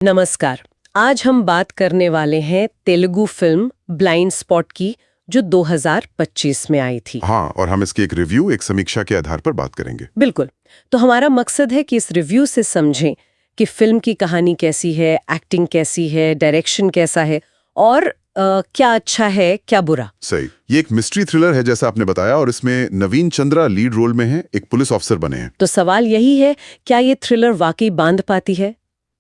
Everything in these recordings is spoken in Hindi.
नमस्कार। आज हम बात करने वाले हैं तेलुगु फिल्म ब्लाइंड स्पॉट की, जो 2025 में आई थी। हाँ, और हम इसकी एक रिव्यू, एक समीक्षा के आधार पर बात करेंगे। बिल्कुल। तो हमारा मकसद है कि इस रिव्यू से समझें कि फिल्म की कहानी कैसी है, एक्टिंग कैसी है, डायरेक्शन कैसा है और क्या अच्छा है, क्या बुरा। सही। ये एक मिस्ट्री थ्रिलर है जैसा आपने बताया, और इसमें नवीन चंद्रा लीड रोल में है, एक पुलिस ऑफिसर बने हैं। तो सवाल यही है, क्या ये थ्रिलर वाकई बांध पाती है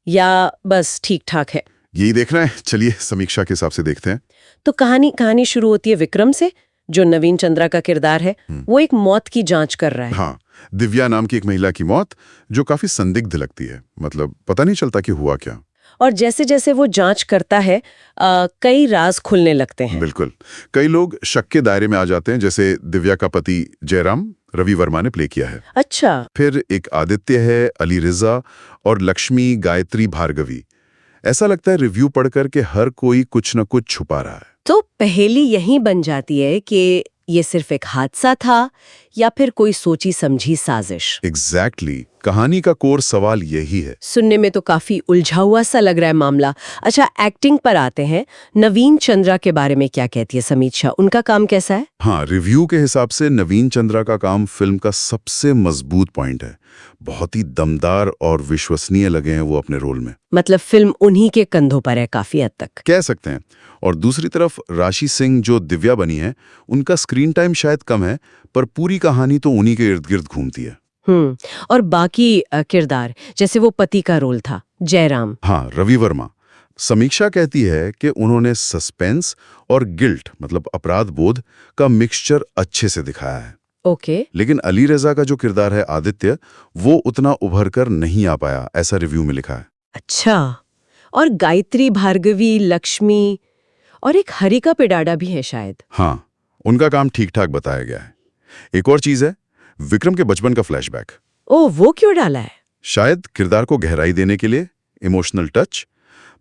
या बस ठीक ठाक है? यही देखना है। चलिए समीक्षा के हिसाब से देखते हैं। तो कहानी शुरू होती है विक्रम से, जो नवीन चंद्रा का किरदार है। वो एक मौत की जांच कर रहा है। हाँ, दिव्या नाम की एक महिला की मौत, जो काफी संदिग्ध लगती है। मतलब पता नहीं चलता कि हुआ क्या। और जैसे जैसे वो जांच करता है, कई राज खुलने लगते हैं। बिल्कुल। कई लोग शक के दायरे में आ जाते हैं, जैसे दिव्या का पति जयराम, रवि वर्मा ने प्ले किया है। अच्छा। फिर एक आदित्य है, अली रिजा और लक्ष्मी गायत्री भार्गवी। ऐसा लगता है रिव्यू पढ़कर के हर कोई कुछ न कुछ छुपा रहा है। तो पहेली यही बन जाती है कि ये सिर्फ एक हादसा था या फिर कोई सोची समझी साजिश। एग्जैक्टली। कहानी का कोर सवाल यही है। सुनने में तो काफी उलझा हुआ सा लग रहा है मामला। अच्छा, एक्टिंग पर आते हैं। नवीन चंद्रा के बारे में क्या कहती है समीक्षा? उनका काम कैसा है? हाँ, रिव्यू के हिसाब से नवीन चंद्रा का काम फिल्म का सबसे मजबूत पॉइंट है। बहुत ही दमदार और विश्वसनीय लगे हैं वो अपने रोल में। मतलब फिल्म उन्हीं के कंधों पर है काफी हद तक, कह सकते हैं। और दूसरी तरफ राशि सिंह, जो दिव्या बनी है, उनका स्क्रीन टाइम शायद कम है, पर पूरी कहानी तो उन्हीं के इर्द गिर्द घूमती है। और बाकी किरदार, जैसे वो पति का रोल था जयराम। हाँ, रवि वर्मा। समीक्षा कहती है कि उन्होंने सस्पेंस और गिल्ट, मतलब अपराध बोध का मिक्सचर अच्छे से दिखाया है। ओके। लेकिन अली रजा का जो किरदार है आदित्य, वो उतना उभर कर नहीं आ पाया, ऐसा रिव्यू में लिखा है। अच्छा। और गायत्री भार्गवी, लक्ष्मी और एक हरिका पिडाडा भी है शायद। हाँ, उनका काम ठीक ठाक बताया गया है। एक और चीज है, विक्रम के बचपन का फ्लैशबैक। ओ, वो क्यों डाला है? शायद किरदार को गहराई देने के लिए, इमोशनल टच।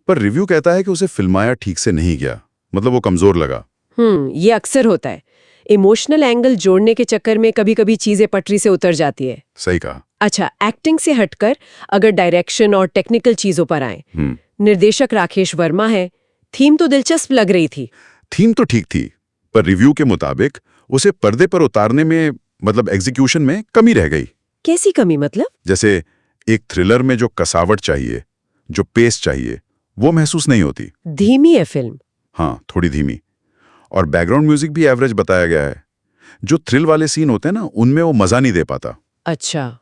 पर रिव्यू कहता है कि उसे फिल्माया ठीक से नहीं गया, मतलब वो कमजोर लगा। ये अक्सर होता है। इमोशनल एंगल जोड़ने के चक्कर में कभी कभी चीजें पटरी से उतर जाती है। सही कहा। अच्छा, एक्टिंग से हटकर अगर डायरेक्शन और टेक्निकल चीजों पर आए, निर्देशक राकेश वर्मा है। थीम तो दिलचस्प लग रही थी। थीम तो ठीक थी, पर रिव्यू के मुताबिक उसे पर्दे पर उतारने में, मतलब एग्जीक्यूशन में कमी रह गई। कैसी कमी मतलब? जैसे एक थ्रिलर में जो कसावट चाहिए, जो पेस चाहिए, वो महसूस नहीं होती। धीमी है फिल्म। हाँ, थोड़ी धीमी। और बैकग्राउंड म्यूजिक भी एवरेज बताया गया है। जो थ्रिल वाले सीन होते हैं ना, उनमें वो मजा नहीं दे पाता। अच्छा।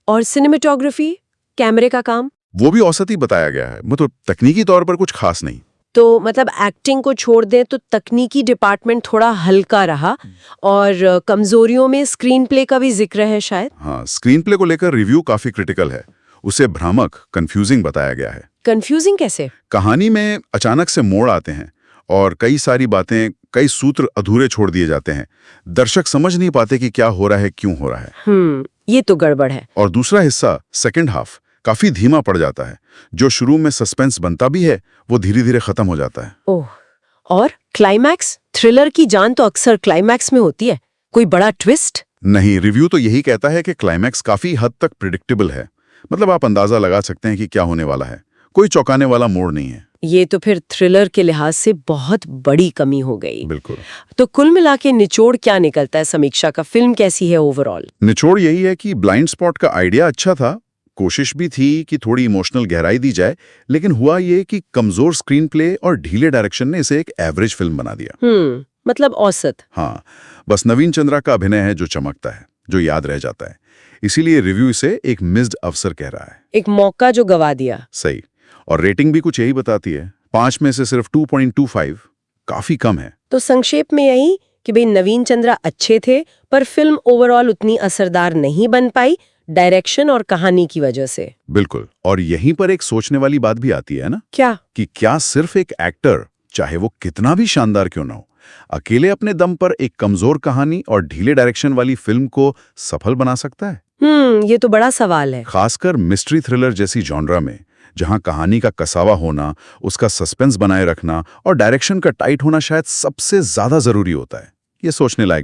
और सिनेमेटोग्राफी, कैमरे का काम? वो भी औसत ही बताया गया है, मतलब तकनीकी तौर पर कुछ खास नहीं। तो मतलब एक्टिंग को छोड़ दें तो तकनीकी डिपार्टमेंट थोड़ा हल्का रहा। और कमजोरियों में स्क्रीन प्ले का भी जिक्र है शायद। हाँ, स्क्रीन प्ले को लेकर रिव्यू काफी क्रिटिकल है। उसे भ्रामक, कंफ्यूजिंग बताया गया है। कंफ्यूजिंग कैसे? कहानी में अचानक से मोड़ आते हैं और कई सारी बातें, कई सूत्र अधूरे छोड़ दिए जाते हैं। दर्शक समझ नहीं पाते कि क्या हो रहा है, क्यों हो रहा है। ये तो गड़बड़ है। और दूसरा हिस्सा, सेकंड हाफ, काफी धीमा पड़ जाता है। जो शुरू में सस्पेंस बनता भी है, वो धीरे धीरे खत्म हो जाता है। ओह। और क्लाइमैक्स? थ्रिलर की जान तो अक्सर क्लाइमैक्स में होती है। कोई बड़ा ट्विस्ट? नहीं, रिव्यू तो यही कहता है कि क्लाइमैक्स काफी हद तक प्रिडिक्टेबल है। मतलब आप अंदाजा लगा सकते हैं कि क्या होने वाला है। कोई चौंकाने वाला मोड़ नहीं है। ये तो फिर थ्रिलर के लिहाज से बहुत बड़ी कमी हो गई। बिल्कुल। तो कुल मिला के निचोड़ क्या निकलता है समीक्षा का? फिल्म कैसी है ओवरऑल? निचोड़ यही है कि ब्लाइंड स्पॉट का आइडिया अच्छा था, कोशिश भी थी कि थोड़ी इमोशनल गहराई दी जाए, लेकिन हुआ ये कि कमजोर स्क्रीन प्ले और ढीले डायरेक्शन ने इसे एक एवरेज फिल्म बना दिया। मतलब औसत। हाँ, बस नवीन चंद्रा का अभिनय है जो चमकता है, जो याद रह जाता है। इसीलिए रिव्यू इसे एक मिस्ड अवसर कह रहा है। एक मौका जो गवा दिया। सही। और रेटिंग भी कुछ यही बताती है, 5 में से सिर्फ 2.25, काफी कम है। तो संक्षेप में यही कि भाई नवीन चंद्रा अच्छे थे, पर फिल्म ओवरऑल उतनी असरदार नहीं बन पाई, डायरेक्शन और कहानी की वजह से। बिल्कुल। और यहीं पर एक सोचने वाली बात भी आती है ना, क्या? कि क्या सिर्फ एक एक्टर, चाहे वो कितना भी शानदार क्यों ना हो, अकेले अपने दम पर एक कमजोर कहानी और ढीले डायरेक्शन वाली फिल्म को सफल बना सकता है? ये तो बड़ा सवाल है। खासकर मिस्ट्री थ्रिलर जैसी जॉनरा में, जहां कहानी का कसावा होना, उसका सस्पेंस बनाए रखना और डायरेक्शन का टाइट होना शायद सबसे ज्यादा जरूरी होता है। ये सोचने लायक